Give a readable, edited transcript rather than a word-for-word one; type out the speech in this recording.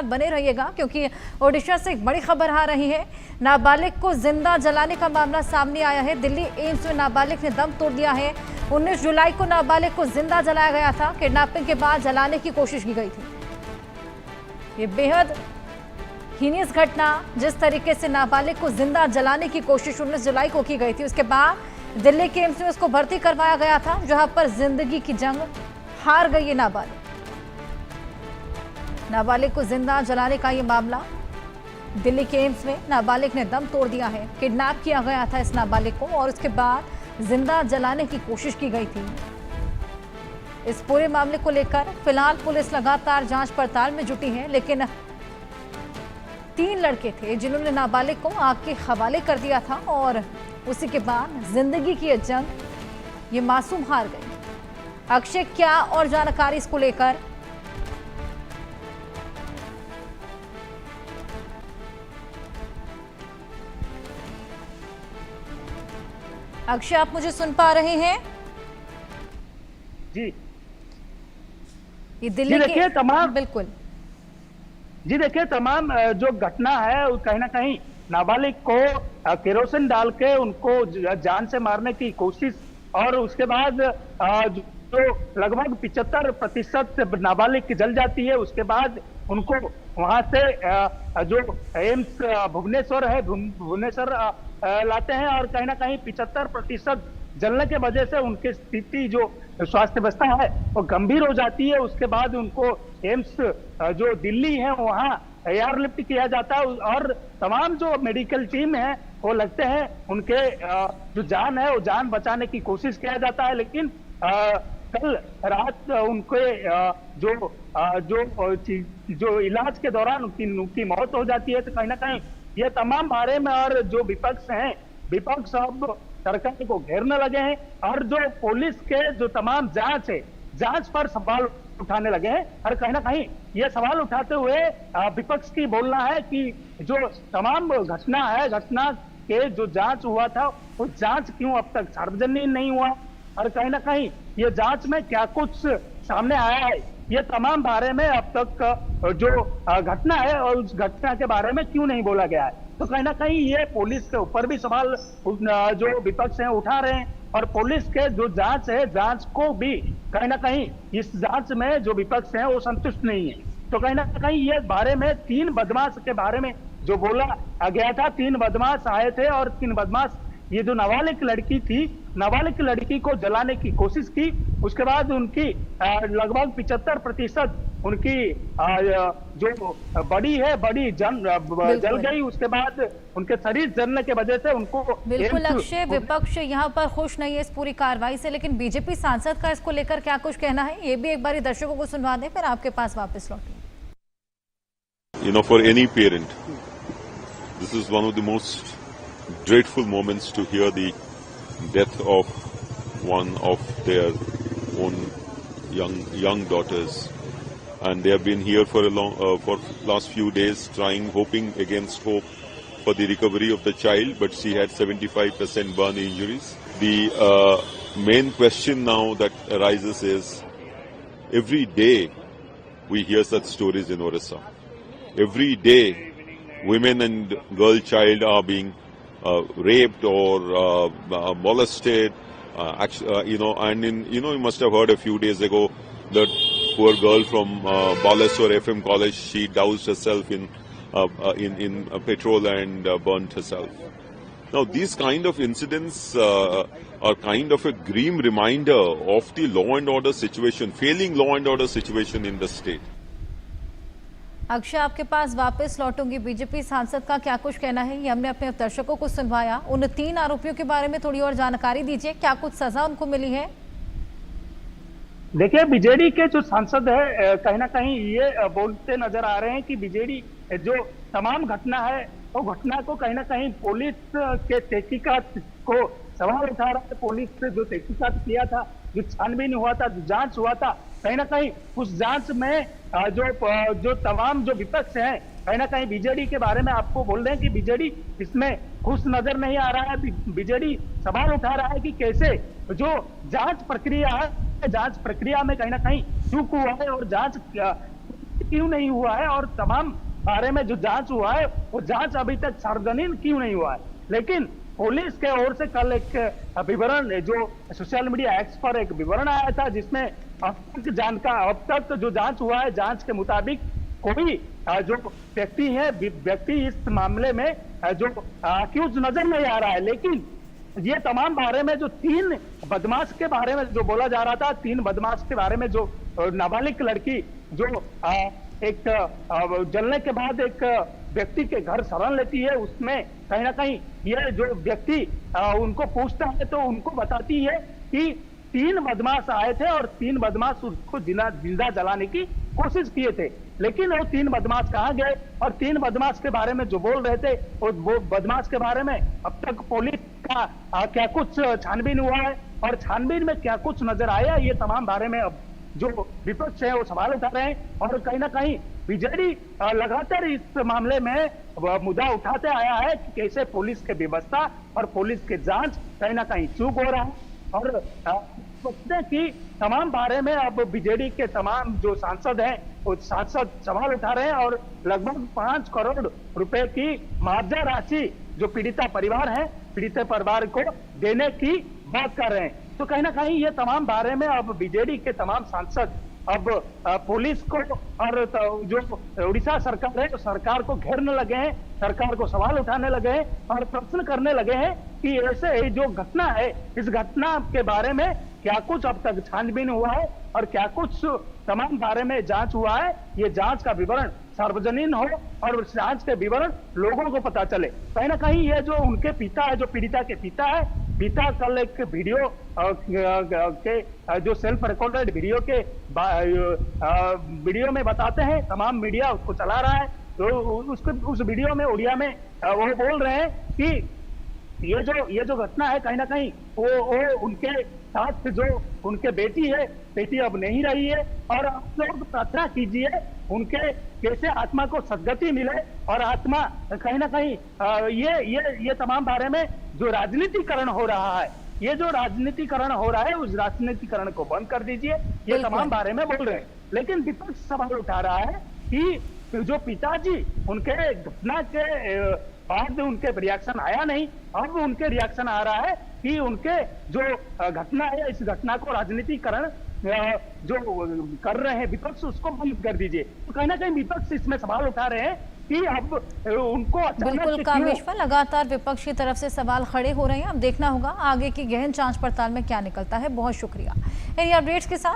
बने रहिएगा क्योंकि ओडिशा से एक बड़ी खबर आ रही है। नाबालिग को जिंदा जलाने का मामला सामने आया है। दिल्ली एम्स में नाबालिग ने दम तोड़ दिया है। 19 जुलाई को नाबालिग को जिंदा जलाया गया था। किडनैपिंग के बाद जलाने की कोशिश की गई थी। ये बेहद हीनियस घटना, जिस तरीके से नाबालिग को जिंदा जलाने की कोशिश 19 जुलाई को की गई थी, उसके बाद दिल्ली के एम्स में उसको भर्ती करवाया गया था, जहां पर जिंदगी की जंग हार गई है नाबालिग को जिंदा जलाने का ये मामला दिल्ली के एम्स में। नाबालिग ने दम तोड़ दिया है। किडनैप किया गया था इस नाबालिग को और उसके बाद जिंदा जलाने की कोशिश की गई थी। इस पूरे मामले को लेकर फिलहाल पुलिस लगातार जांच पड़ताल में जुटी है, लेकिन 3 लड़के थे जिन्होंने नाबालिग को आग के हवाले कर दिया था और उसी के बाद जिंदगी की ये जंग ये मासूम हार गई। अक्षय, क्या और जानकारी इसको लेकर? अक्षय, आप मुझे सुन पा रहे हैं? जी ये दिल्ली देखिए तमाम बिल्कुल जी देखिए तमाम जो घटना है कहीं ना कहीं नाबालिग को केरोसिन डाल के उनको जान से मारने की कोशिश और उसके बाद जो लगभग 75% नाबालिग जल जाती है। उसके बाद उनको वहां से जो एम्स भुवनेश्वर है भुवनेश्वर लाते हैं और कहीं ना कहीं 75% जलने के वजह से उनकी स्थिति जो स्वास्थ्य व्यवस्था है वो गंभीर हो जाती है। उसके बाद उनको एम्स जो दिल्ली है वहाँ एयरलिफ्ट किया जाता है और तमाम जो मेडिकल टीम है वो लगते हैं उनके जो जान है वो जान बचाने की कोशिश किया जाता है। लेकिन कल रात उनके जो इलाज के दौरान उनकी मौत हो जाती है। तो कहीं ना कहीं ये तमाम बारे में और जो विपक्ष हैं, विपक्ष अब सरकार को घेरने लगे हैं और जो पुलिस के जो तमाम जांच है, जांच पर सवाल उठाने लगे हैं। और कहीं ना कहीं ये सवाल उठाते हुए विपक्ष की बोलना है कि जो तमाम घटना है, घटना के जो जांच हुआ था वो जांच क्यों अब तक सार्वजनिक नहीं हुआ और कहीं ना कहीं ये जांच में क्या कुछ सामने आया है, ये तमाम बारे में अब तक जो घटना है और उस घटना के बारे में क्यों नहीं बोला गया है। तो कहीं ना कहीं ये पुलिस के ऊपर भी सवाल जो विपक्ष है उठा रहे हैं और पुलिस के जो जांच है, जांच को भी कहीं ना कहीं इस जांच में जो विपक्ष है वो संतुष्ट नहीं है। तो कहीं ना कहीं ये बारे में 3 बदमाश के बारे में जो बोला गया था, 3 बदमाश आए थे और 3 बदमाश ये जो नाबालिग लड़की थी, नाबालिग लड़की को जलाने की कोशिश की। उसके बाद उनकी लगभग 75% उनकी जो बड़ी जल गई। उसके बाद उनके शरीर जलने के वजह से उनको बिल्कुल। अक्षय, विपक्ष यहाँ पर खुश नहीं है इस पूरी कार्रवाई से, लेकिन बीजेपी सांसद का इसको लेकर क्या कुछ कहना है, ये भी एक बार दर्शकों को सुनवा दें, फिर आपके पास वापस लौटें। For any parent, this is one of the most dreadful moments to hear the death of one of their own young daughters, and they have been here for last few days hoping against hope for the recovery of the child, but she had 75% burn injuries. The main question now that arises is, every day we hear such stories in Orissa. Every day women and child are being raped or molested, and you must have heard a few days ago that poor girl from Baleswar FM College, she doused herself in petrol and burnt herself. Now, these kind of incidents are kind of a grim reminder of the law and order situation, failing law and order situation in the state. Akshay, आपके पास वापस लौटूंगी। BJP सांसद का क्या कुछ कहना है, ये हमने अपने दर्शकों को सुनवाया। उन 3 आरोपियों के बारे में थोड़ी और जानकारी दीजिए, क्या कुछ सजा उनको मिली है? देखिए, बीजेडी के जो सांसद है कहीं ना कहीं ये बोलते नजर आ रहे हैं कि बीजेडी जो तमाम घटना है वो घटना को कहीं ना कहीं पुलिस के तहकीकात को सवाल उठा रहा है। पुलिस से जो तहकीकात किया था, जो छानबीन हुआ था, जो जांच हुआ था, कहीं ना कहीं उस जांच में जो तमाम जो विपक्ष है कहीं ना कहीं बीजेडी के बारे में आपको बोल रहे हैं कि बीजेडी इसमें खुश नजर नहीं आ रहा है। बीजेडी सवाल उठा रहा है कि कैसे जो जांच प्रक्रिया है, जांच प्रक्रिया में कहीं ना कहीं चूक हुआ है और जांच क्यों नहीं हुआ है और तमाम बारे में जो जांच हुआ है वो जांच अभी तक सार्वजनिक क्यों नहीं हुआ है। लेकिन पुलिस के ओर से कल एक विवरण जो सोशल मीडिया एक्स पर एक विवरण आया था जिसमें अब तक जो जांच हुआ है, जांच के मुताबिक कोई जो व्यक्ति इस मामले में जो अक्यूज नजर नहीं आ रहा है। लेकिन ये तमाम बारे में जो 3 बदमाश के बारे में जो बोला जा रहा था, 3 बदमाश के बारे में जो नाबालिग लड़की जो एक जलने के बाद एक व्यक्ति के घर शरण लेती है, उसमें कहीं ना कहीं ये जो व्यक्ति उनको पूछता है तो उनको बताती है कि 3 बदमाश आए थे और 3 बदमाश उसको जिंदा जलाने की कोशिश किए थे। लेकिन वो 3 बदमाश कहाँ गए और 3 बदमाश के बारे में जो बोल रहे थे वो बदमाश के बारे में अब तक पुलिस का क्या कुछ छानबीन हुआ है और छानबीन में क्या कुछ नजर आया, ये तमाम बारे में अब जो विपक्ष है वो सवाल उठा रहे हैं। और कहीं ना कहीं बीजेडी लगातार इस मामले में मुद्दा उठाते आया है कि कैसे पुलिस के व्यवस्था और पुलिस के जांच कहीं ना कहीं चूक हो रहा है। और सोचते कि तमाम बारे में अब बीजेडी के तमाम जो सांसद हैं वो सांसद सवाल उठा रहे हैं और लगभग 5 करोड़ रुपए की मुआवजा राशि जो पीड़िता परिवार है, पीड़ित परिवार को देने की बात कर रहे हैं। तो कहीं ना कहीं ये तमाम बारे में अब बीजेडी के तमाम सांसद अब पुलिस को और जो उड़ीसा सरकार है तो सरकार को घेरने लगे हैं, सरकार को सवाल उठाने लगे हैं और प्रश्न करने लगे हैं कि ऐसे जो घटना है इस घटना के बारे में क्या कुछ अब तक छानबीन हुआ है और क्या कुछ तमाम बारे में जांच हुआ है। ये जांच का विवरण सार्वजनिक हो और उस जांच के विवरण लोगों को पता चले। कहीं ना कहीं ये जो उनके पिता है, जो पीड़िता के पिता है, पिता कल एक वीडियो के जो सेल्फ रिकॉर्डेड वीडियो के वीडियो में बताते हैं, तमाम मीडिया उसको चला रहा है, तो उस वीडियो में उड़िया में वो बोल रहे हैं कि ये जो घटना है कहीं ना कहीं वो उनके साथ जो उनके बेटी है, बेटी अब नहीं रही है और आप लोग प्रार्थना कीजिए उनके कैसे आत्मा को सद्गति मिले और आत्मा कहीं ना कहीं ये तमाम बारे में जो राजनीतिकरण हो रहा है, ये जो राजनीतिकरण हो रहा है उस राजनीतिकरण को बंद कर दीजिए, ये तमाम बारे में बोल रहे हैं। लेकिन विपक्ष सवाल उठा रहा है कि जो पिताजी उनके घटना के बाद उनके रिएक्शन आया नहीं, अब उनके रिएक्शन आ रहा है कि उनके जो घटना है इस घटना को राजनीतिकरण जो कर रहे हैं विपक्ष उसको बंद कर दीजिए। तो कहीं ना कहीं विपक्ष इसमें सवाल उठा रहे हैं कि अब उनको बिल्कुल कामेश्वर, लगातार विपक्ष की तरफ से सवाल खड़े हो रहे हैं। अब देखना होगा आगे की गहन जांच पड़ताल में क्या निकलता है। बहुत शुक्रिया इन अपडेट्स के साथ।